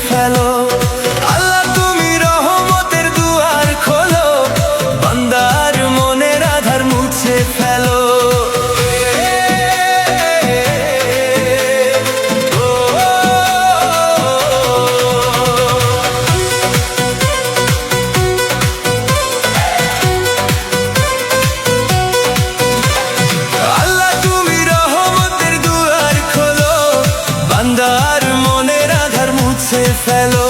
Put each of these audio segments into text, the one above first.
ফেলো আল্লাহ, তুমি রহমতের দুয়ার খোলো, বান্দার মনের আধার মুছে ফেলো। আল্লাহ, তুমি রহমতের দুয়ার খোলো, বান্দার মনের আধার মুছে ফেলো।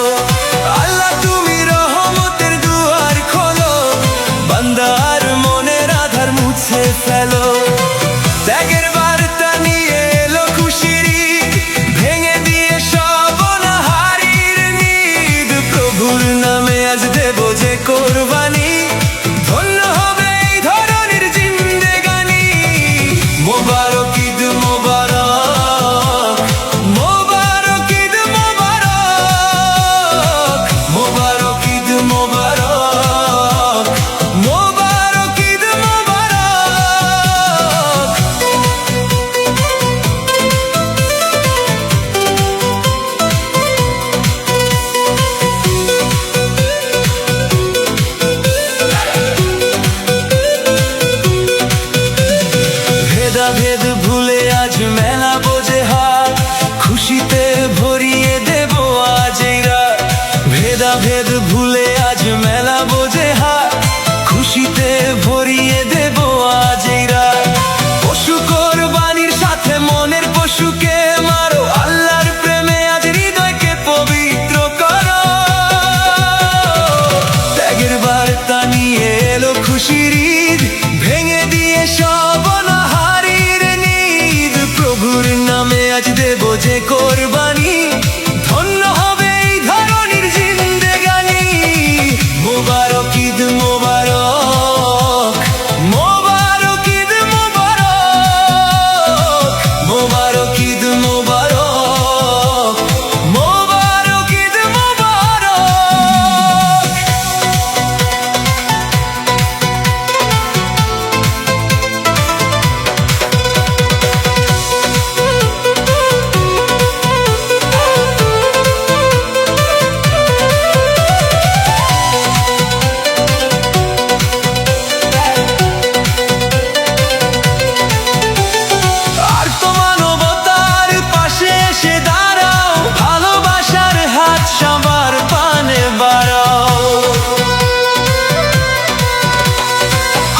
আল্লাহ, তুমি রহমতের দুয়ার খোলো, বান্দার মনের আধার মুছে ফেলো। ত্যাগের বার্তা নিয়ে এলো খুশির ঈদ, ভেঙে দিয়ে সব অনাহারীর নিদ। প্রভুর নামে আজ দেব যে কোরবানি, ধন্য হবে এই ধরনের জিন্দেগানি। মোবারক ঈদ মোবারক, মোবারক ঈদ মোবারক, মোবারক ঈদ মোবারক, মোবারক ঈদ মোবারক। ভেদাভেদ ভুলে আজ মেলা বোঝে হাত, খুশিতে ভরিয়ে দেব আজ এই রাত। ভেদাভেদ ভুলে আজ মেলা বোঝে হাত, খুশিতে ভরিয়ে দেব আজ এই রাত। পশু কোরবানির সাথে মনের পশুকে মারো, আল্লাহর প্রেমে আজ হৃদয়কে পবিত্র করো। ত্যাগের বার্তা নিয়ে এলো খুশির ঈদ, ভেঙে দিয়ে সব অনাহারীর নিদ। প্রভুর নামে আজ দেব যে কোরবানি, ধন্য হবে এই ধরনের জিন্দেগানি। মোবারক ঈদ মোবারক, মোবারক ঈদ মোবারক, মোবারক ঈদ মোবারক, মোবারক ঈদ মোবারক। আর তো মানবতার পাশে এসে দাঁড়াও, ভালোবাসার হাত সবার পানে বাড়াও।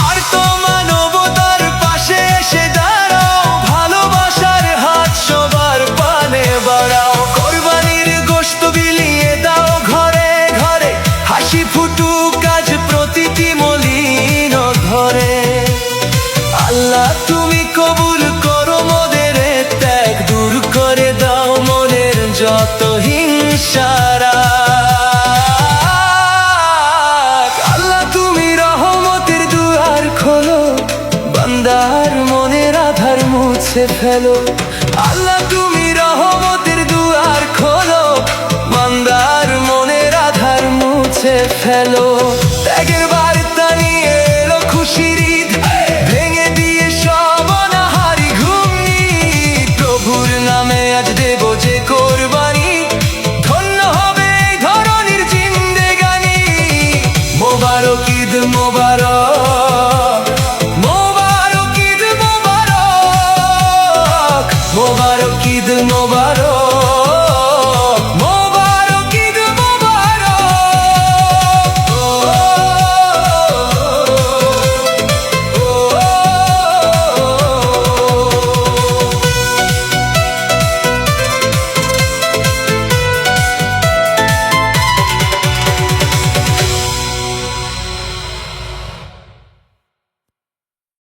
আর তো মানবতার পাশে এসে দাঁড়াও, ভালোবাসার হাত সবার পানে বাড়াও। কোরবানির গোশত বিলিয়ে দাও ঘরে ঘরে, হাসি ফুটুক আজ প্রতিটি মলিন ঘরে। আল্লাহ, তুমি কবুল করো মোদের ত্যাগ, দূর করে দাও মনের যত হিংসারা। আল্লাহ, তুমি রহমতের দুয়ার খোলো, বান্দার মনের আধার মুছে ফেলো। আল্লাহ, তুমি